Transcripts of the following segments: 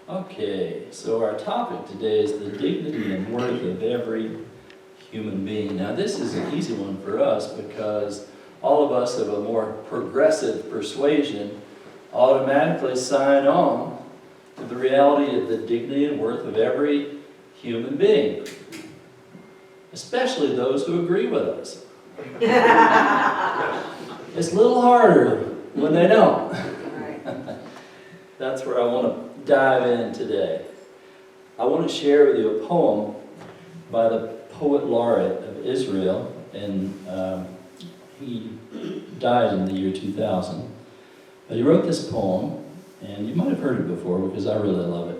Okay, so our topic today is the dignity and worth of every human being. Now this is an easy one for us because all of us of a more progressive persuasion automatically sign on to the reality of the dignity and worth of every human being, especially those who agree with us. It's a little harder when they don't. That's where I want to dive in today. I want to share with you a poem by the poet laureate of Israel, and he died in the year 2000. But he wrote this poem, and you might have heard it before because I really love it.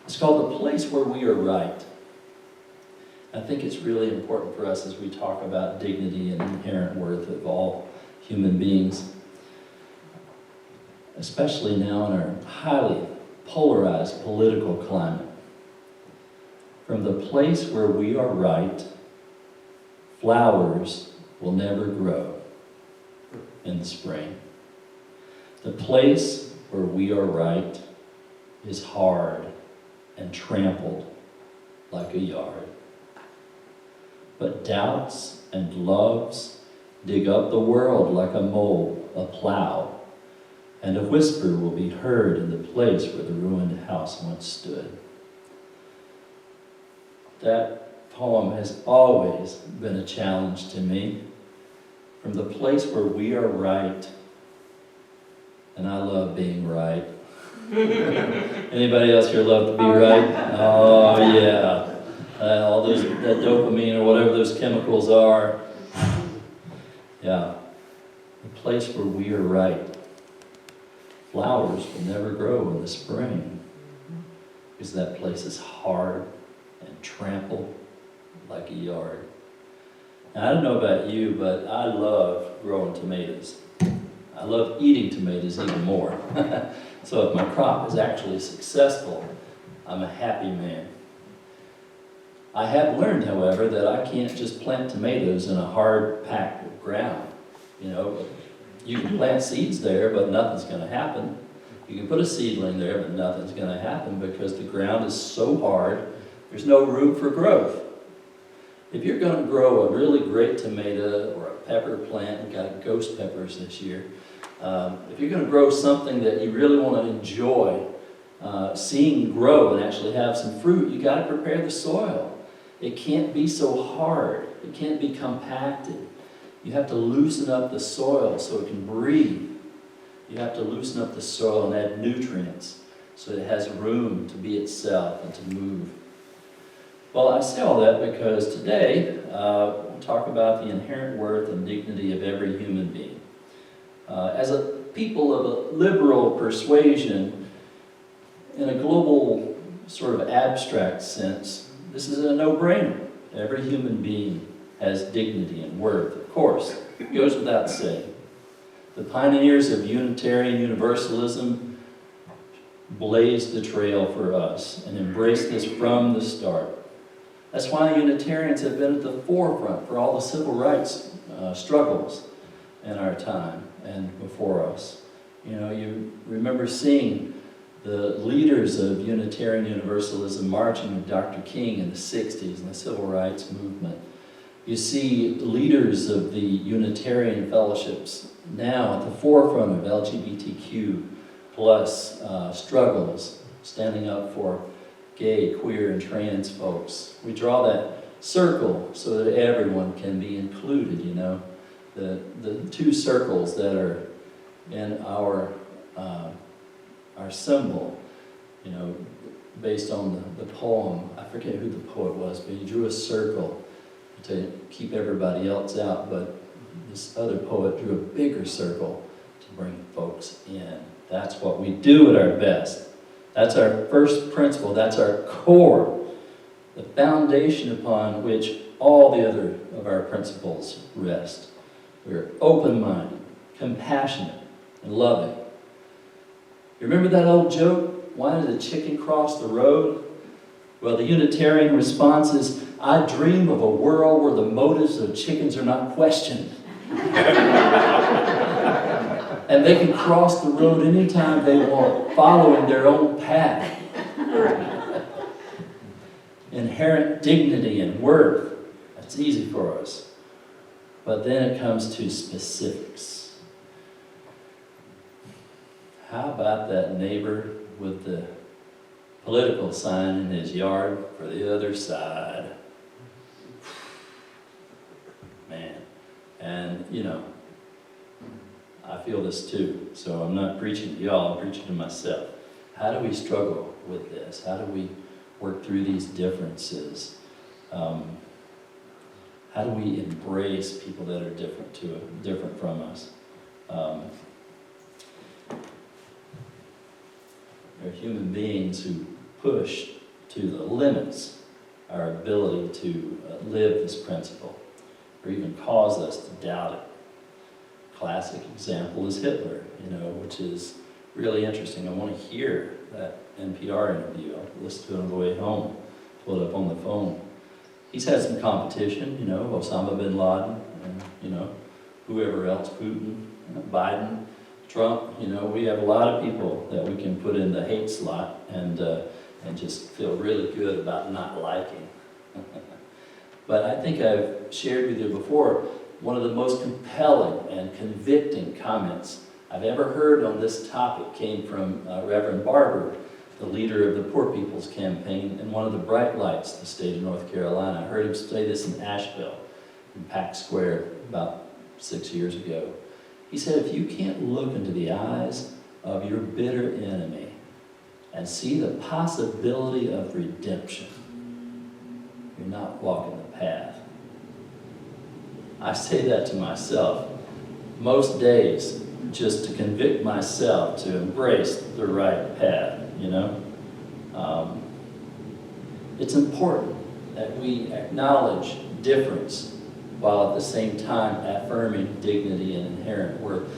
It's called "The Place Where We Are Right." I think it's really important for us as we talk about dignity and inherent worth of all human beings, especially now in our highly polarized political climate. From the place where we are right, flowers will never grow in the spring. The place where we are right is hard and trampled like a yard. But doubts and loves dig up the world like a mole, a plow, and a whisper will be heard in the place where the ruined house once stood. That poem has always been a challenge to me. From the place where we are right, and I love being right. Anybody else here love to be right? Oh yeah. All those, that dopamine or whatever those chemicals are. Yeah. The place where we are right. Flowers will never grow in the spring because that place is hard and trampled like a yard. Now, I don't know about you, but I love growing tomatoes. I love eating tomatoes even more. So if my crop is actually successful, I'm a happy man. I have learned, however, that I can't just plant tomatoes in a hard packed of ground. You know, you can plant seeds there, but nothing's going to happen. You can put a seedling there, but nothing's going to happen because the ground is so hard, there's no room for growth. If you're going to grow a really great tomato or a pepper plant, we got ghost peppers this year, if you're going to grow something that you really want to enjoy seeing grow and actually have some fruit, you got to prepare the soil. It can't be so hard. It can't be compacted. You have to loosen up the soil so it can breathe. You have to loosen up the soil and add nutrients so it has room to be itself and to move. Well, I say all that because today we'll talk about the inherent worth and dignity of every human being. As a people of a liberal persuasion, in a global sort of abstract sense, this is a no-brainer. Every human being has dignity and worth. Of course, it goes without saying. The pioneers of Unitarian Universalism blazed the trail for us and embraced this from the start. That's why Unitarians have been at the forefront for all the civil rights struggles in our time and before us. You know, you remember seeing the leaders of Unitarian Universalism marching with Dr. King in the 60s and the civil rights movement. You see leaders of the Unitarian Fellowships now at the forefront of LGBTQ plus struggles, standing up for gay, queer, and trans folks. We draw that circle so that everyone can be included, you know. The two circles that are in our symbol, you know, based on the poem. I forget who the poet was, but he drew a circle to keep everybody else out, but this other poet drew a bigger circle to bring folks in. That's what we do at our best. That's our first principle. That's our core, the foundation upon which all the other of our principles rest. We're open-minded, compassionate, and loving. You remember that old joke? Why did the chicken cross the road? Well, the Unitarian response is, I dream of a world where the motives of chickens are not questioned. And they can cross the road anytime they want, following their own path. Inherent dignity and worth, that's easy for us. But then it comes to specifics. How about that neighbor with the political sign in his yard for the other side? Man, and you know, I feel this too, so I'm not preaching to y'all, I'm preaching to myself. How do we struggle with this? How do we work through these differences? How do we embrace people that are different from us? They're human beings who push to the limits our ability to live this principle, or even cause us to doubt it. Classic example is Hitler, which is really interesting. I want to hear that NPR interview. I'll listen to it on the way home, pull it up on the phone. He's had some competition, Osama bin Laden, and, whoever else, Putin, Biden, Trump. We have a lot of people that we can put in the hate slot and just feel really good about not liking. But I think I've shared with you before, one of the most compelling and convicting comments I've ever heard on this topic came from Reverend Barber, the leader of the Poor People's Campaign, and one of the bright lights of the state of North Carolina. I heard him say this in Asheville, in Pack Square, about 6 years ago. He said, if you can't look into the eyes of your bitter enemy and see the possibility of redemption, you're not walking the path. I say that to myself most days, just to convict myself to embrace the right path, It's important that we acknowledge difference while at the same time affirming dignity and inherent worth.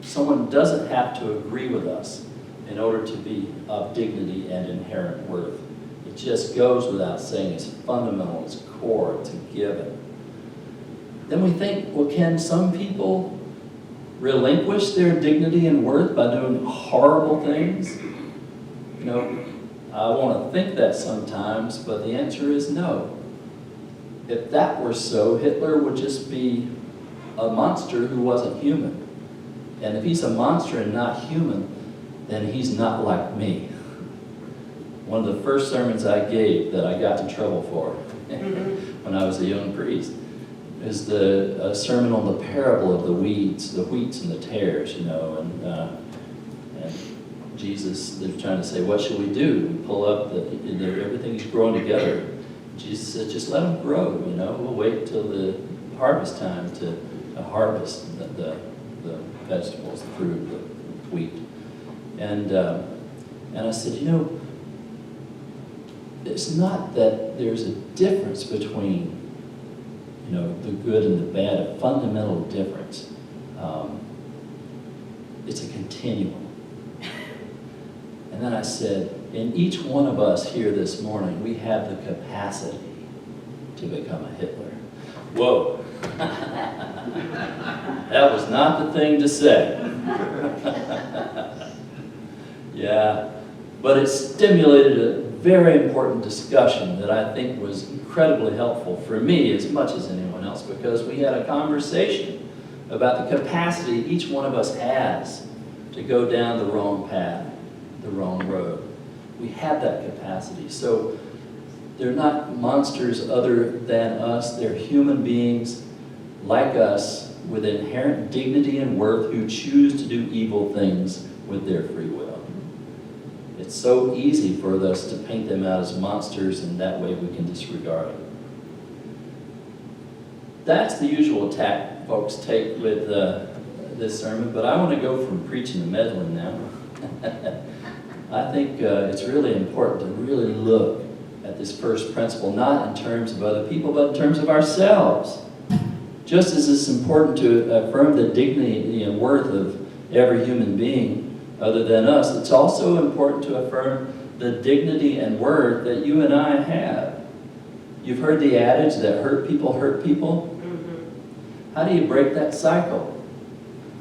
Someone doesn't have to agree with us in order to be of dignity and inherent worth. It just goes without saying. It's fundamental, it's core, it's a given. Then we think, well, can some people relinquish their dignity and worth by doing horrible things? I want to think that sometimes, but the answer is no. If that were so, Hitler would just be a monster who wasn't human. And if he's a monster and not human, then he's not like me. One of the first sermons I gave that I got in trouble for when I was a young priest is the sermon on the parable of the weeds, the wheats and the tares, and Jesus, they're trying to say, what should we do? We pull up everything's growing together. Jesus said, just let them grow, We'll wait till the harvest time to harvest the vegetables, the fruit, the wheat. And I said, it's not that there's a difference between, the good and the bad, a fundamental difference. It's a continuum. And then I said, in each one of us here this morning, we have the capacity to become a Hitler. Whoa. That was not the thing to say. Yeah, but it stimulated a very important discussion that I think was incredibly helpful for me as much as anyone else, because we had a conversation about the capacity each one of us has to go down the wrong path, the wrong road. We have that capacity. So they're not monsters other than us. They're human beings like us with inherent dignity and worth who choose to do evil things with their free will. It's so easy for us to paint them out as monsters, and that way we can disregard them. That's the usual tack folks take with this sermon, but I want to go from preaching to meddling now. I think it's really important to really look at this first principle, not in terms of other people, but in terms of ourselves. Just as it's important to affirm the dignity and worth of every human being other than us, it's also important to affirm the dignity and worth that you and I have. You've heard the adage that hurt people hurt people. Mm-hmm. How do you break that cycle?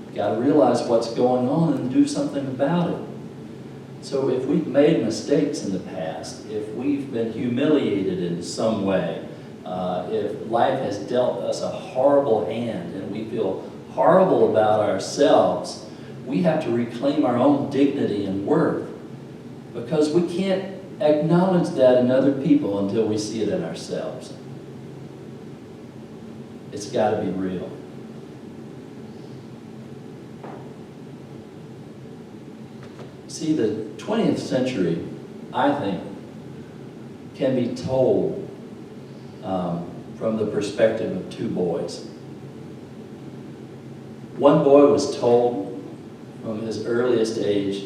You've got to realize what's going on and do something about it. So if we've made mistakes in the past, if we've been humiliated in some way, if life has dealt us a horrible hand and we feel horrible about ourselves, we have to reclaim our own dignity and worth, because we can't acknowledge that in other people until we see it in ourselves. It's got to be real. See, the 20th century, I think, can be told from the perspective of two boys. One boy was told from his earliest age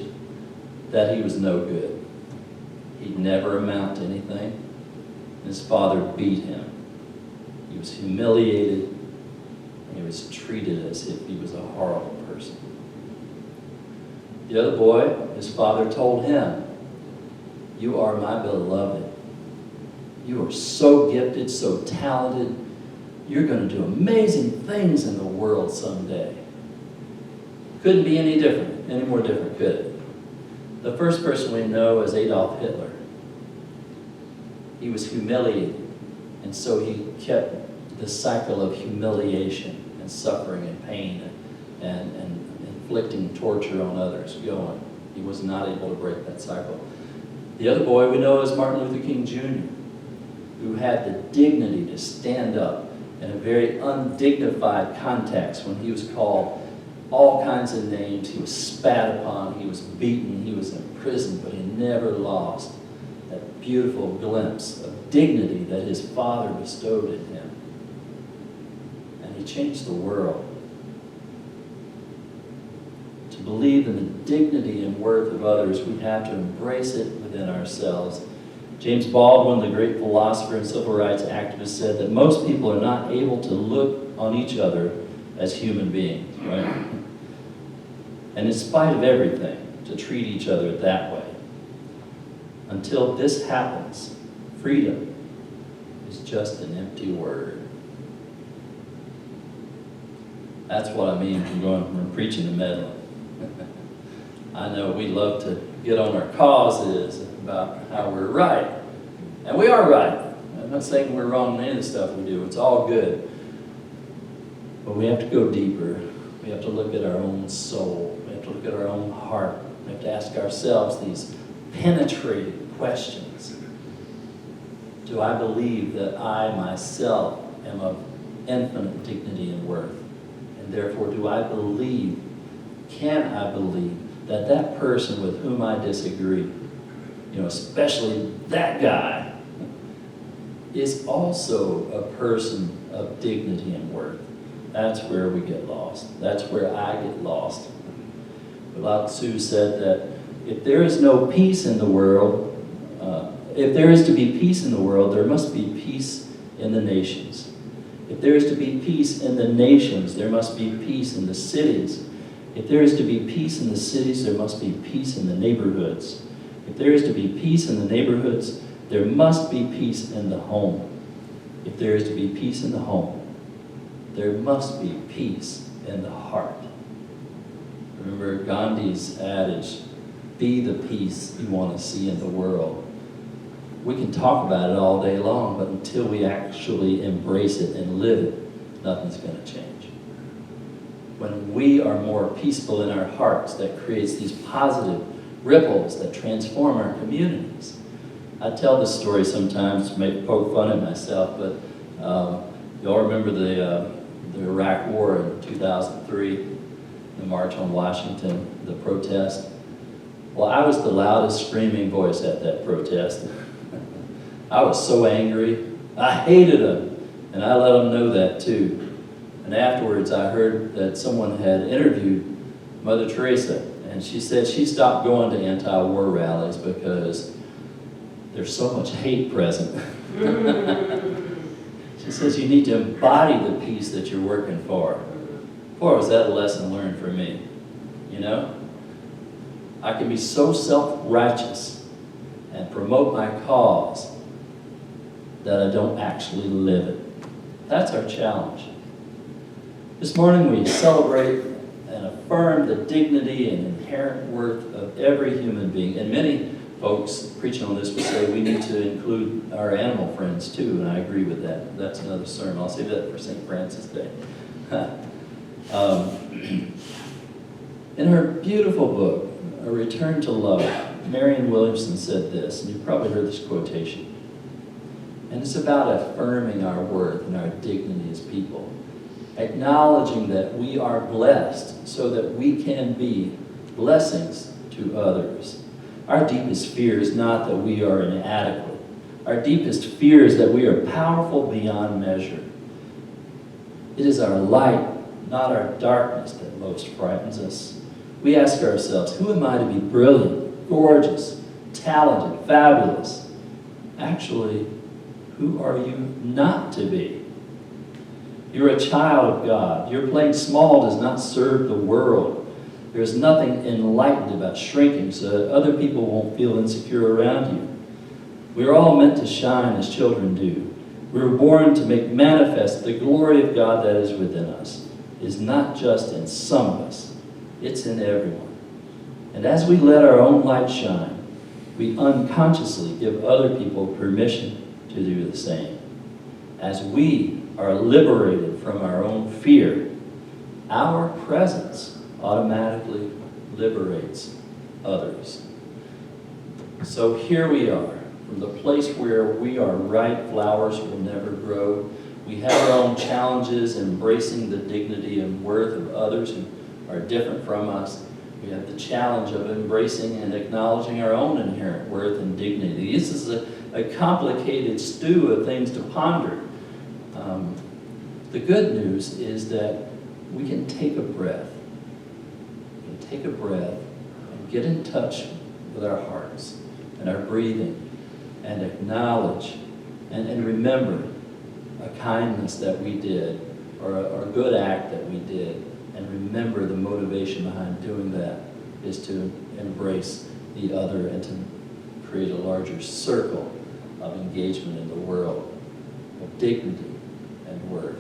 that he was no good. He'd never amount to anything. His father beat him. He was humiliated, and he was treated as if he was a horrible person. The other boy, his father told him, "You are my beloved. You are so gifted, so talented. You're going to do amazing things in the world someday." Couldn't be any more different, could it? The first person we know is Adolf Hitler. He was humiliated, and so he kept the cycle of humiliation and suffering and pain and inflicting torture on others going. He was not able to break that cycle. The other boy we know is Martin Luther King Jr., who had the dignity to stand up in a very undignified context when he was called all kinds of names. He was spat upon, he was beaten, he was imprisoned, but he never lost that beautiful glimpse of dignity that his father bestowed in him. And he changed the world. To believe in the dignity and worth of others, we have to embrace it within ourselves. James Baldwin, the great philosopher and civil rights activist, said that most people are not able to look on each other as human beings, right? And in spite of everything, to treat each other that way. Until this happens, freedom is just an empty word. That's what I mean from going from preaching to meddling. I know we love to get on our causes about how we're right. And we are right. I'm not saying we're wrong in any of the stuff we do. It's all good. But we have to go deeper. We have to look at our own soul. We have to look at our own heart. We have to ask ourselves these penetrating questions. Do I believe that I myself am of infinite dignity and worth? And therefore, can I believe that that person with whom I disagree, especially that guy, is also a person of dignity and worth? That's where we get lost. That's where I get lost. Lao Tzu said that if there is no peace in the world, if there is to be peace in the world, there must be peace in the nations. If there is to be peace in the nations, there must be peace in the cities. If there is to be peace in the cities, there must be peace in the neighborhoods. If there is to be peace in the neighborhoods, there must be peace in the home. If there is to be peace in the home, there must be peace in the heart. Remember Gandhi's adage, be the peace you want to see in the world. We can talk about it all day long, but until we actually embrace it and live it, nothing's going to change. When we are more peaceful in our hearts, that creates these positive ripples that transform our communities. I tell this story sometimes to poke fun at myself, but y'all remember the Iraq War in 2003, the March on Washington, the protest? Well, I was the loudest screaming voice at that protest. I was so angry. I hated them, and I let them know that too. And afterwards, I heard that someone had interviewed Mother Teresa, and she said she stopped going to anti-war rallies because there's so much hate present. She says you need to embody the peace that you're working for. Boy, was that a lesson learned for me, I can be so self-righteous and promote my cause that I don't actually live it. That's our challenge. This morning we celebrate and affirm the dignity and inherent worth of every human being. And many folks preaching on this would say we need to include our animal friends too, and I agree with that. That's another sermon. I'll save that for St. Francis Day. In her beautiful book, A Return to Love, Marianne Williamson said this, and you've probably heard this quotation. And it's about affirming our worth and our dignity as people, acknowledging that we are blessed so that we can be blessings to others. Our deepest fear is not that we are inadequate. Our deepest fear is that we are powerful beyond measure. It is our light, not our darkness, that most frightens us. We ask ourselves, who am I to be brilliant, gorgeous, talented, fabulous? Actually, who are you not to be? You're a child of God. Your playing small does not serve the world. There's nothing enlightened about shrinking so that other people won't feel insecure around you. We're all meant to shine as children do. We were born to make manifest the glory of God that is within us. It is not just in some of us, it's in everyone. And as we let our own light shine, we unconsciously give other people permission to do the same. As we are liberated from our own fear, our presence automatically liberates others. So here we are, from the place where we are right, flowers will never grow. We have our own challenges, embracing the dignity and worth of others who are different from us. We have the challenge of embracing and acknowledging our own inherent worth and dignity. This is a complicated stew of things to ponder. The good news is that we can take a breath. We can take a breath and get in touch with our hearts and our breathing and acknowledge and remember a kindness that we did or a good act that we did, and remember the motivation behind doing that is to embrace the other and to create a larger circle of engagement in the world of dignity and worth.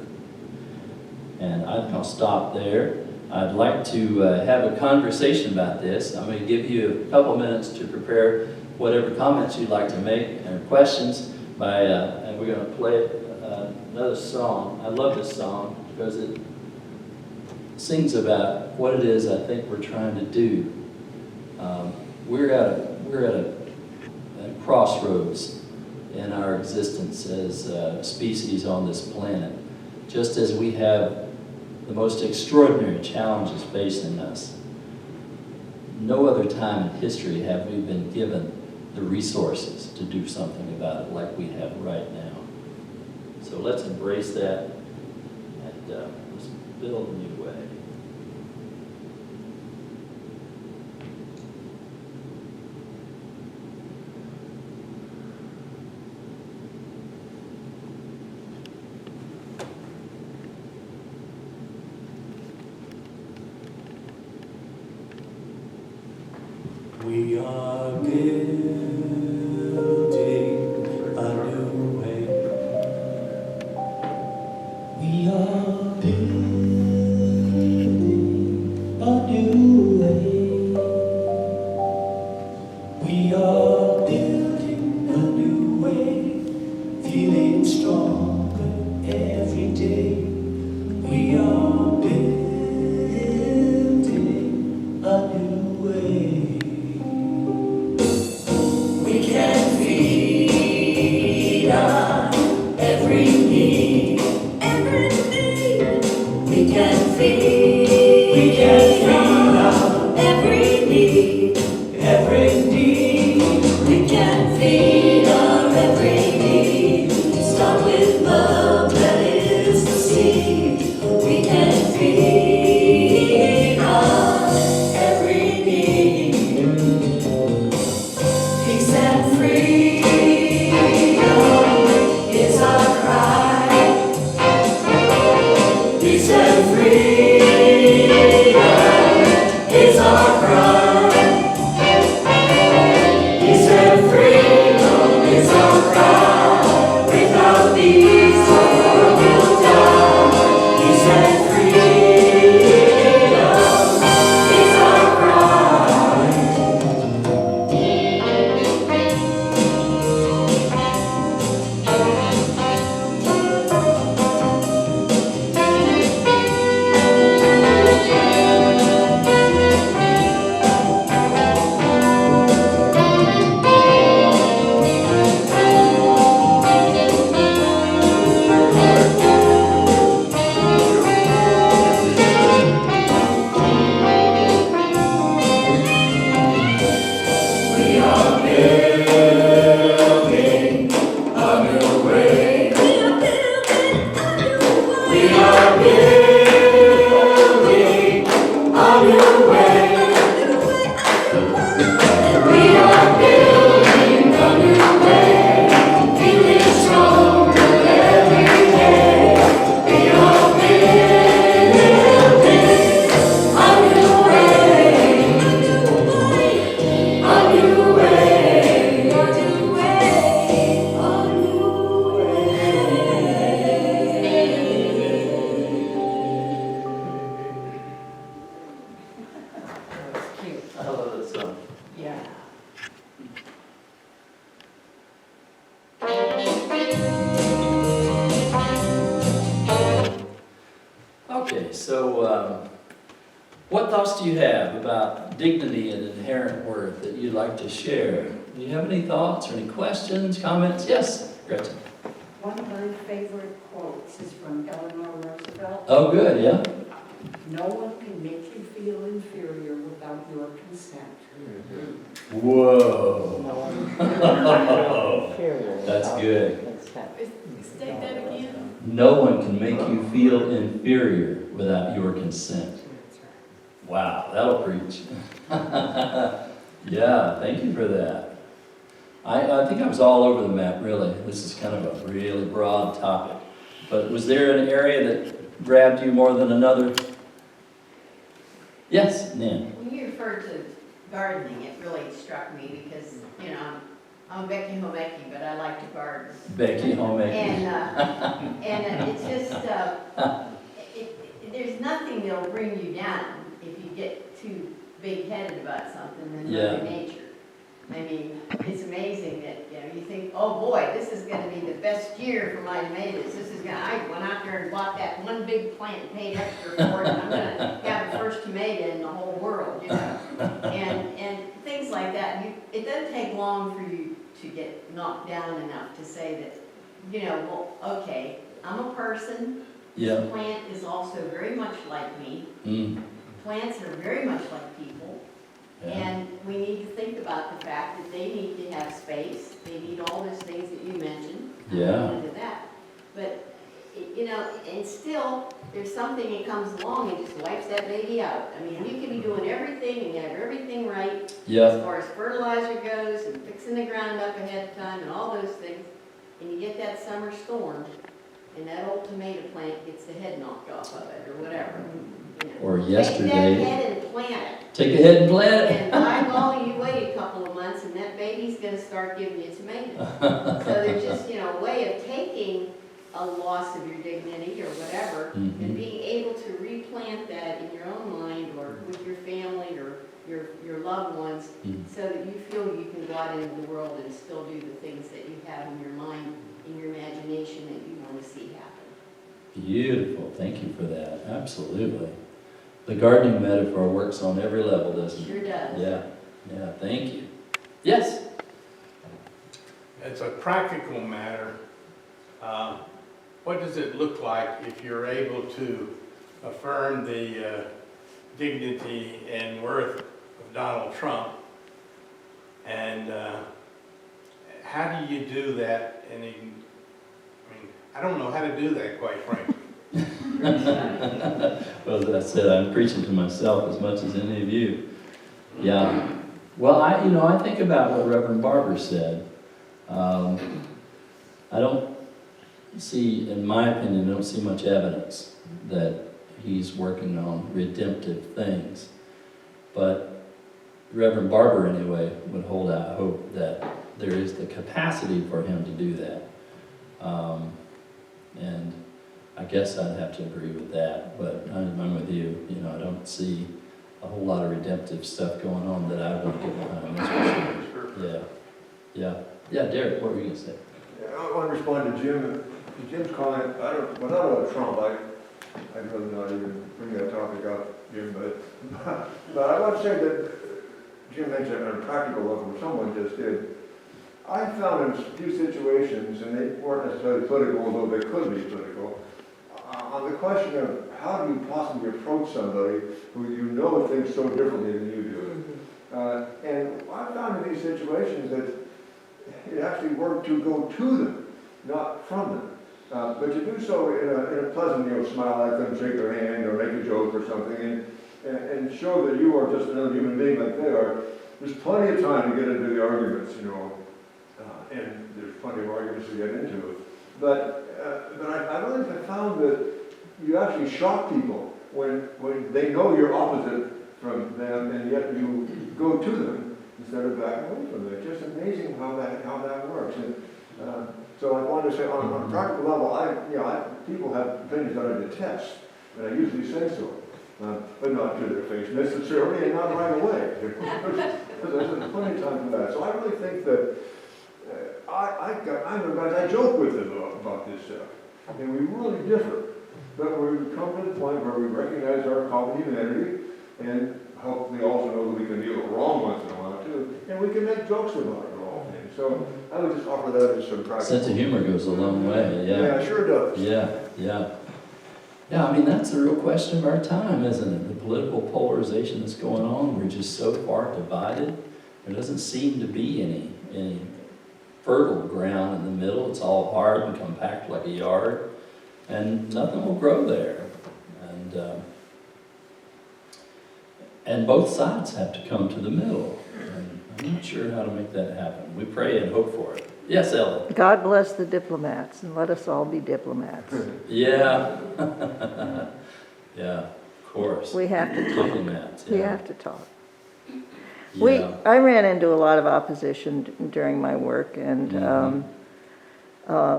And I'll stop there. I'd like to have a conversation about this. I'm going to give you a couple minutes to prepare whatever comments you'd like to make and questions and we're going to play another song. I love this song because it sings about what it is I think we're trying to do. We're at a crossroads in our existence as a species on this planet. Just as we have the most extraordinary challenges facing us, no other time in history have we been given the resources to do something about it like we have right now. So let's embrace that and let's build a new way. We are building a new way. We are building a new way. We are building a new way, feeling stronger every day. We are building a new way. We can feed on every need. Every need. We can feed on every need. Every need. We can feed on every need. Start with love, that is the seed. We can feed what thoughts do you have about dignity and inherent worth that you'd like to share? Do you have any thoughts or any questions, comments? Yes, Gretchen. One of my favorite quotes is from Eleanor Roosevelt. Oh, good, yeah. No one can make you feel inferior without your consent. Whoa. That's good. State that again. No one can make you feel inferior without your consent. Wow, that'll preach. Yeah, thank you for that. I think I was all over the map, really. This is kind of a really broad topic. But was there an area that grabbed you more than another? Yes, Nan. When you referred to gardening, it really struck me because, you know, I'm Becky Homeki, but I like to garden. Becky Homeki. And it's just, there's nothing that'll bring you down if you get too big-headed about something than Mother Nature. I mean, it's amazing that, you know, you think, oh boy, this is gonna be the best year for my tomatoes. I went out there and bought that one big plant and paid extra for it, and I'm gonna have the first tomato in the whole world, you know? And things like that. It doesn't take long for you to get knocked down enough to say that, you know, well, okay, I'm a person. Yeah. This plant is also very much like me. Plants are very much like people. Yeah. And we need to think about the fact that they need to have space. They need all those things that you mentioned. Yeah. Into that. But, you know, and still, there's something that comes along and just wipes that baby out. I mean, you can be doing everything and you have everything right. Yeah. As far as fertilizer goes and fixing the ground up ahead of time and all those things. And you get that summer storm and that old tomato plant gets the head knocked off of it or whatever. You know. Or yesterday. Take that head and plant it. Take a head and plant it. And by golly, you wait a couple of months and that baby's gonna start giving you tomatoes. So there's just, you know, a way of taking a loss of your dignity or whatever and being able to replant that in your own mind or with your family or your loved ones so that you feel you can go out into the world and still do the things that you have in your mind, in your imagination that you want to see happen. Beautiful. Thank you for that. Absolutely. The gardening metaphor works on every level, doesn't it? Sure does. Yeah. Yeah. Thank you. Yes? It's a practical matter. What does it look like if you're able to affirm the dignity and worth of Donald Trump? And how do you do that? And I mean, I don't know how to do that, quite frankly. Well, as I said, I'm preaching to myself as much as any of you. Yeah. Well, I think about what Reverend Barber said. I don't see, in my opinion, I don't see much evidence that he's working on redemptive things. But Reverend Barber, anyway, would hold out hope that there is the capacity for him to do that. And I guess I'd have to agree with that, but I'm with you. You know, I don't see a whole lot of redemptive stuff going on that I would get behind, that's for sure. Yeah. Derek, what were you going to say? Yeah, I want to respond to Jim's comment. I don't know about Trump. I'd rather not even bring that topic up, Jim, but I want to say that Jim mentioned on a practical level, someone just did. I found in a few situations, and they weren't necessarily political, although they could be political, on the question of how do you possibly approach somebody who you know thinks so differently than you do. And I found in these situations that it actually worked to go to them, not from them. But to do so in a pleasant, smile at them, shake their hand, or make a joke or something, and show that you are just another human being like they are. There's plenty of time to get into the arguments, and there's plenty of arguments to get into. But I really have found that you actually shock people when they know you're opposite from them, and yet you go to them instead of backing away from them. It's just amazing how that works. And so I wanted to say, on a practical level, people have opinions that I detest, and I usually say so, but not to their face necessarily, and not right away. Because there's plenty of time for that. So I really think that I joke with them about this stuff, and we really differ. But we come to the point where we recognize our common humanity, and hopefully also know that we can deal with wrong once in a while too, and we can make jokes about it all. So I would just offer that as some practice. Sense of humor goes a long way, yeah. Yeah, it sure does. Yeah, yeah. Yeah, I mean, that's the real question of our time, isn't it? The political polarization that's going on, we're just so far divided. There doesn't seem to be any fertile ground in the middle. It's all hard and compact like a yard, and nothing will grow there. And both sides have to come to the middle. And I'm not sure how to make that happen. We pray and hope for it. Yes, Ellen? God bless the diplomats, and let us all be diplomats. Yeah. Yeah, of course. We have to talk. Diplomats, We yeah. have to talk. Yeah. I ran into a lot of opposition during my work, and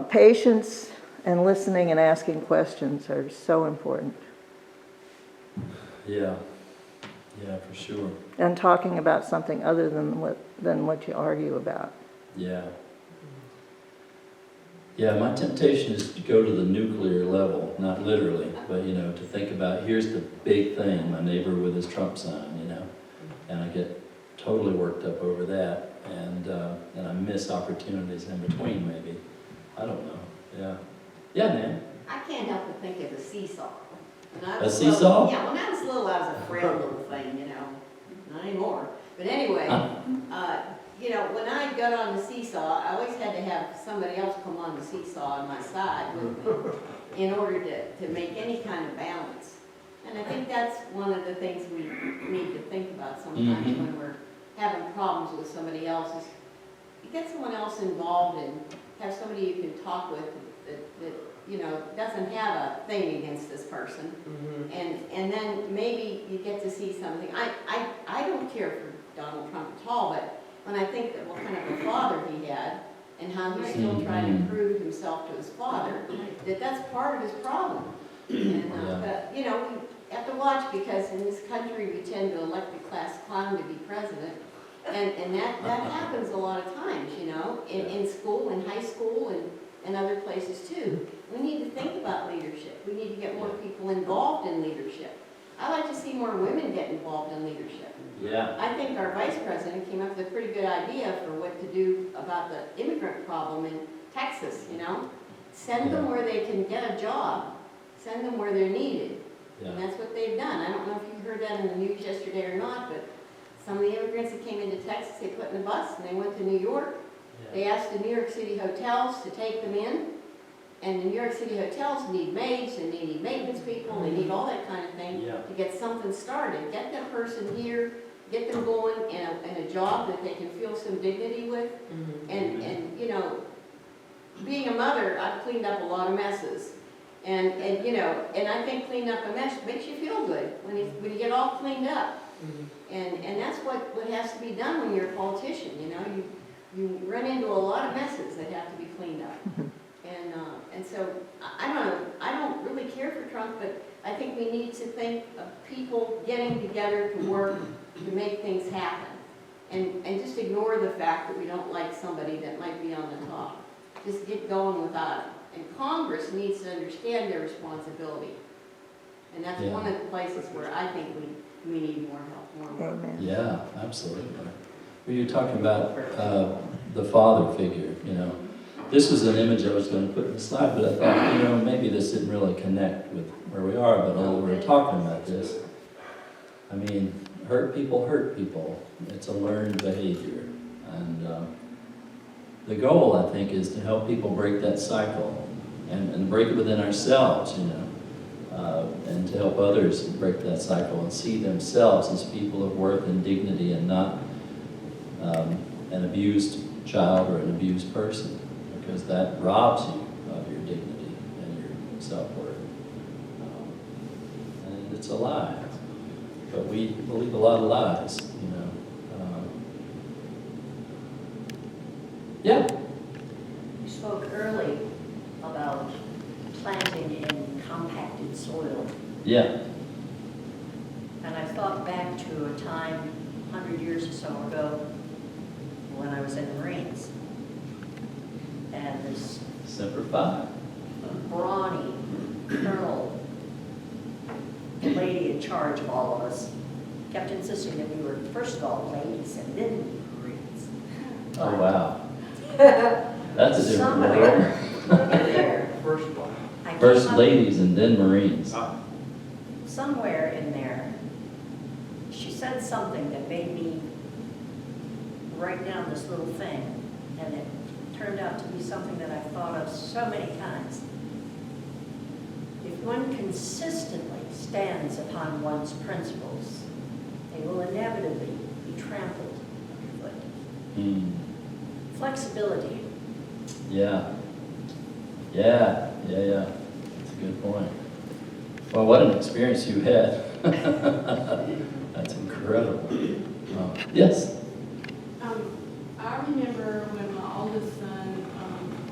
patience and listening and asking questions are so important. Yeah. Yeah, for sure. And talking about something other than what you argue about. Yeah. Yeah, my temptation is to go to the nuclear level, not literally, but, to think about, here's the big thing, my neighbor with his Trump sign, and I get totally worked up over that, and I miss opportunities in between, maybe. I don't know, yeah. Yeah, man. I can't help but think of a seesaw. When I A was seesaw? Little, yeah, when I was little, I was a frail little thing, not anymore. But anyway, when I got on the seesaw, I always had to have somebody else come on the seesaw on my side with me in order to make any kind of balance. And I think that's one of the things we need to think about sometimes when we're having problems with somebody else is you get someone else involved and have somebody you can talk with that doesn't have a thing against this person. And then maybe you get to see something. I don't care for Donald Trump at all, but when I think that what kind of a father he had and how he's still trying to prove himself to his father, that's part of his problem. And, but, we have to watch because in this country we tend to elect a class clown to be president. And that happens a lot of times, in school, in high school, and other places too. We need to think about leadership. We need to get more people involved in leadership. I like to see more women get involved in leadership. Yeah. I think our vice president came up with a pretty good idea for what to do about the immigrant problem in Texas, Send them where they can get a job. Send them where they're needed. Yeah. And that's what they've done. I don't know if you heard that in the news yesterday or not, but some of the immigrants that came into Texas, they put in a bus and they went to New York. They asked the New York City hotels to take them in. And the New York City hotels need maids and they need maintenance people, they need all that kind of thing to get something started. Get that person here, get them going in a job that they can feel some dignity with. And being a mother, I've cleaned up a lot of messes. And I think cleaning up a mess makes you feel good when you get all cleaned up. And that's what has to be done when you're a politician, You run into a lot of messes that have to be cleaned up. And so, I don't know, I don't really care for Trump, but I think we need to think of people getting together to work to make things happen. And just ignore the fact that we don't like somebody that might be on the top. Just get going without them. And Congress needs to understand their responsibility. And that's one of the places where I think we need more help, more work. Amen. Yeah, absolutely. Well, you're talking about the father figure, This was an image I was going to put in the slide, but I thought, maybe this didn't really connect with where we are, but while we were talking about this, I mean, hurt people. It's a learned behavior. And the goal, I think, is to help people break that cycle and break it within ourselves, and to help others break that cycle and see themselves as people of worth and dignity and not an abused child or an abused person, because that robs you of your dignity and your self-worth. And it's a lie. But we believe a lot of lies, Yeah. You spoke early about planting in compacted soil. Yeah. And I thought back to a time 100 years or so ago when I was in the Marines. And this Semper Fi. brawny colonel, the lady in charge of all of us, kept insisting that we were, first of all, ladies and then Marines. Oh, wow. That's a different Somewhere word. in there, First one. I came First up- ladies and then Marines. somewhere in there, she said something that made me write down this little thing, and it turned out to be something that I've thought of so many times. If one consistently stands upon one's principles, they will inevitably be trampled underfoot. Hmm. Flexibility. Yeah. That's a good point. Well, what an experience you had. That's incredible. Yes? I remember when my oldest son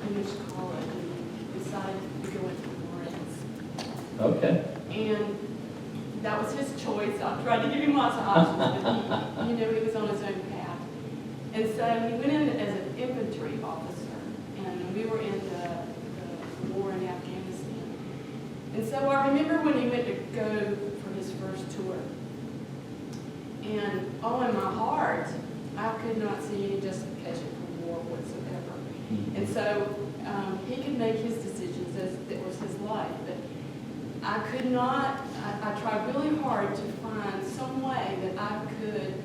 finished college and decided to go into the Marines. Okay. And that was his choice. I tried to give him lots of options, but he was on his own path. And so he went in as an infantry officer, and we were in the war in Afghanistan. And so I remember when he went to go for his first tour. And in my heart, I could not see any justification for war whatsoever. And so he could make his decisions as it was his life. But I could not, I tried really hard to find some way that I could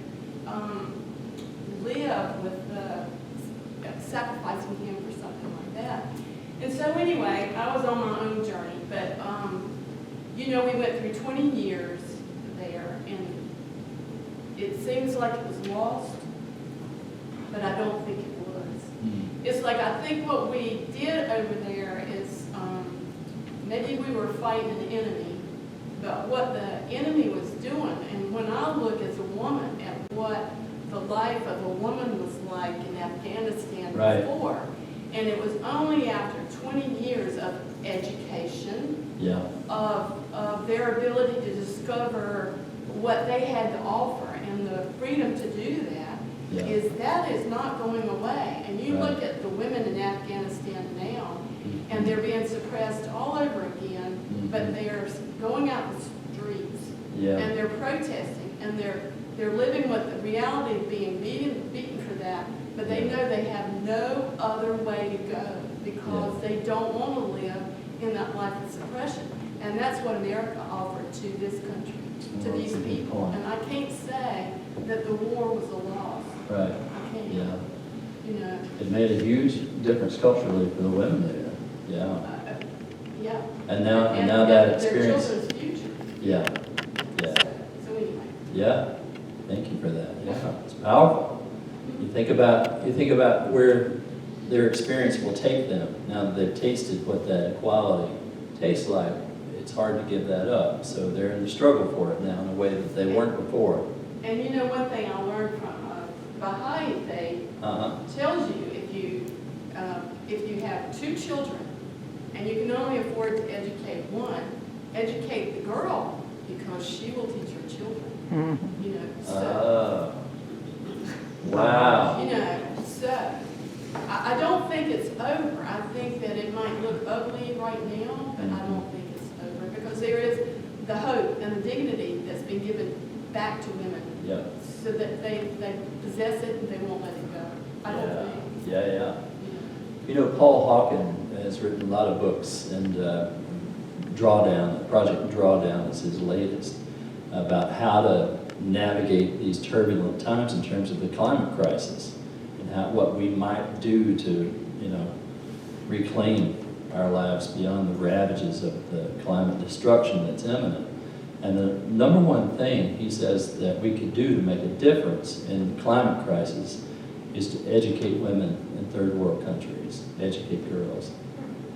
live with sacrificing him for something like that. And so anyway, I was on my own journey. But, we went through 20 years there, and it seems like it was lost, but I don't think it was. It's like I think what we did over there is maybe we were fighting an enemy, but what the enemy was doing, and when I look as a woman at what the life of a woman was like in Afghanistan Right. before, and it was only after 20 years of education, Yeah. of their ability to discover what they had to offer and the freedom to do that, Yeah. that is not going away. And you Right. look at the women in Afghanistan now, and they're being suppressed all over again, but they're going out the streets, Yeah. and they're protesting, and they're living with the reality of being beaten for that, but they know they have no other way to go because they don't want to live in that life of suppression. And that's what America offered to this country, to Well, these that's a good people. point. And I can't say that the war was a loss. Right. I can't. Yeah. It made a huge difference culturally for the women there. Yeah. Yeah. And now that Their experience. children's future. Yeah. Yeah. So anyway. Yeah. Thank you for that. Yeah. It's powerful. You think about where their experience will take them now that they've tasted what that equality tastes like. It's hard to give that up. So they're in the struggle for it now in a way that they weren't before. And one thing I learned from Baha'i faith tells you if you have two children and you can only afford to educate one, educate the girl because she will teach her children. So. Wow. So I don't think it's over. I think that it might look ugly right now, but I don't think it's over because there is the hope and the dignity that's been given back to women. Yeah. So that they possess it and they won't let it go. I don't think. Yeah. Paul Hawken has written a lot of books, and Project Drawdown is his latest, about how to navigate these turbulent times in terms of the climate crisis and what we might do to, reclaim our lives beyond the ravages of the climate destruction that's imminent. And the number one thing he says that we could do to make a difference in the climate crisis is to educate women in third world countries, educate girls.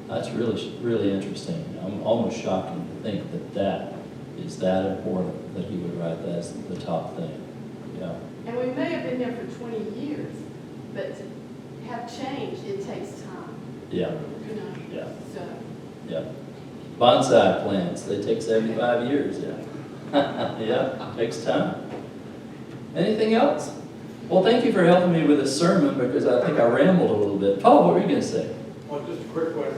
That's really interesting. I'm almost shocking to think that is that important that he would write that as the top thing. Yeah. And we may have been there for 20 years, but to have change, it takes time. Yeah. Yeah. So. Yeah. Bonsai plants, they take 75 years, yeah. Yeah, takes time. Anything else? Well, thank you for helping me with this sermon because I think I rambled a little bit. Paul, what were you going to say? Well, just a quick one.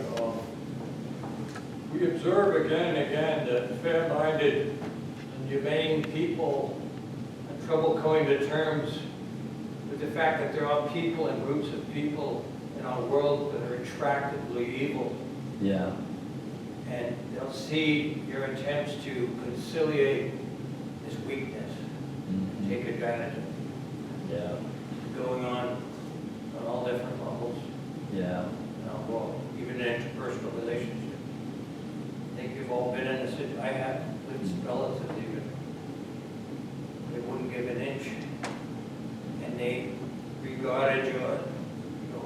We observe again and again that fair-minded and humane people trouble coming to terms with the fact that there are people and groups of people in our world that are attractively evil, Yeah. and they'll see your attempts to conciliate this weakness, Mhm. take advantage of Yeah. it, going on all different levels, Yeah. well, even in interpersonal relationships. I think you've all been in a situation, I have, with relatives even, they wouldn't give an inch, and they regarded your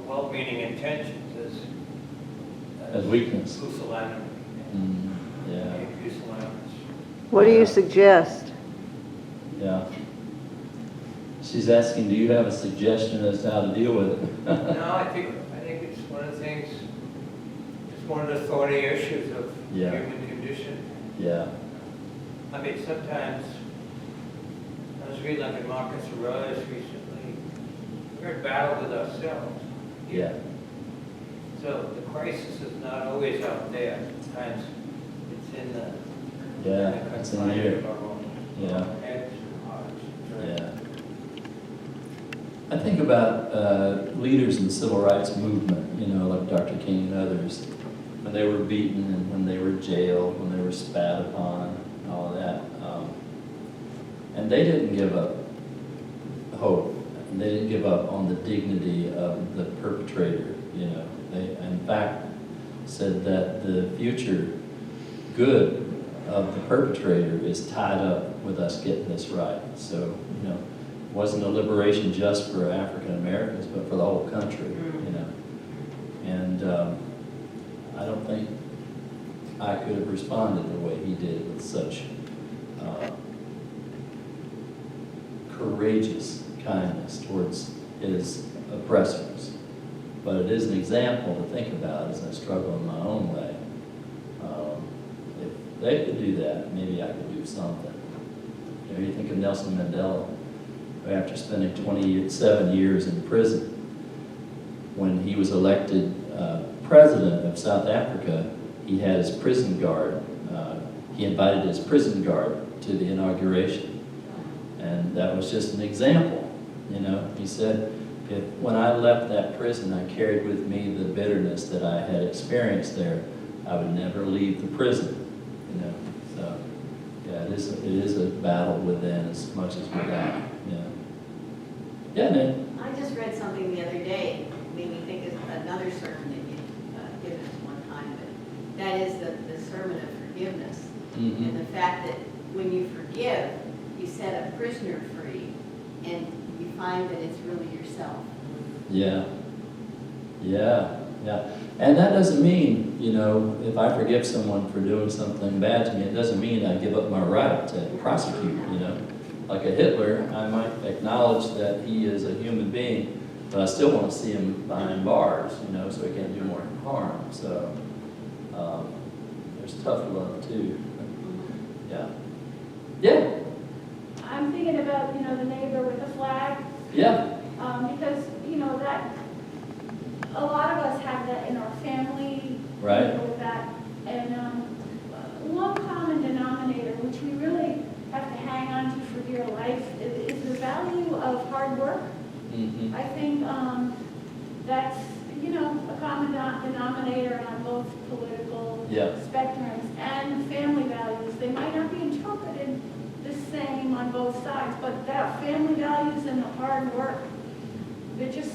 well-meaning intentions As weakness. pusillanimous. Yeah. Pusillanimous. What do you suggest? Yeah. She's asking, do you have a suggestion as to how to deal with it? No, I think it's one of the things, it's one of the thorny issues of Yeah. human condition. Yeah. I mean, sometimes, I was reading like in Marcus Aurelius recently, we're in battle with ourselves. Yeah. So the crisis is not always out there. Sometimes it's in the Yeah. It's in here. of our own Yeah. heads and hearts. Yeah. I think about leaders in the civil rights movement, like Dr. King and others, when they were beaten and when they were jailed, when they were spat upon, and all of that. And they didn't give up hope. And they didn't give up on the dignity of the perpetrator, They, in fact, said that the future good of the perpetrator is tied up with us getting this right. So, it wasn't a liberation just for African Americans, but for the whole country, And I don't think I could have responded the way he did with such courageous kindness towards his oppressors. But it is an example to think about as I struggle in my own way. If they could do that, maybe I could do something. You think of Nelson Mandela, who after spending 27 years in prison, when he was elected president of South Africa, he had his prison guard. He invited his prison guard to the inauguration. And that was just an example, He said, when I left that prison, I carried with me the bitterness that I had experienced there. I would never leave the prison, So, yeah, it is a battle within as much as without, Yeah, Nick? I just read something the other day, made me think of another sermon that you'd given us one time, but that is the sermon of forgiveness. Mm-hmm. And the fact that when you forgive, you set a prisoner free, and you find that it's really yourself. Yeah. And that doesn't mean, if I forgive someone for doing something bad to me, it doesn't mean I give up my right to prosecute, Like a Hitler, I might acknowledge that he is a human being, but I still want to see him behind bars, so he can't do more harm. So there's tough love too. Yeah. I'm thinking about, the neighbor with the flag, Yeah. because, that, a lot of us have that in our family. Right. With that, and one common denominator, which we really have to hang on to for dear life, is the value of hard work. Mm-hmm. I think that's, a common denominator on both political Yeah. spectrums and family values. They might not be interpreted the same on both sides, but that family values and the hard work, it's just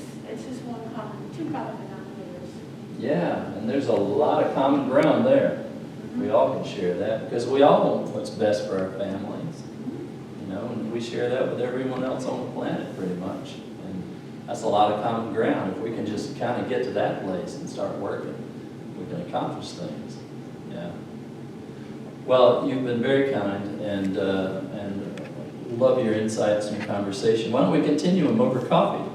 two common denominators. Yeah, and there's a lot of common ground there. We all can share that because we all want what's best for our families, and we share that with everyone else on the planet pretty much. And that's a lot of common ground. If we can just kind of get to that place and start working, we can accomplish things. Yeah. Well, you've been very kind and love your insights and your conversation. Why don't we continue them over coffee?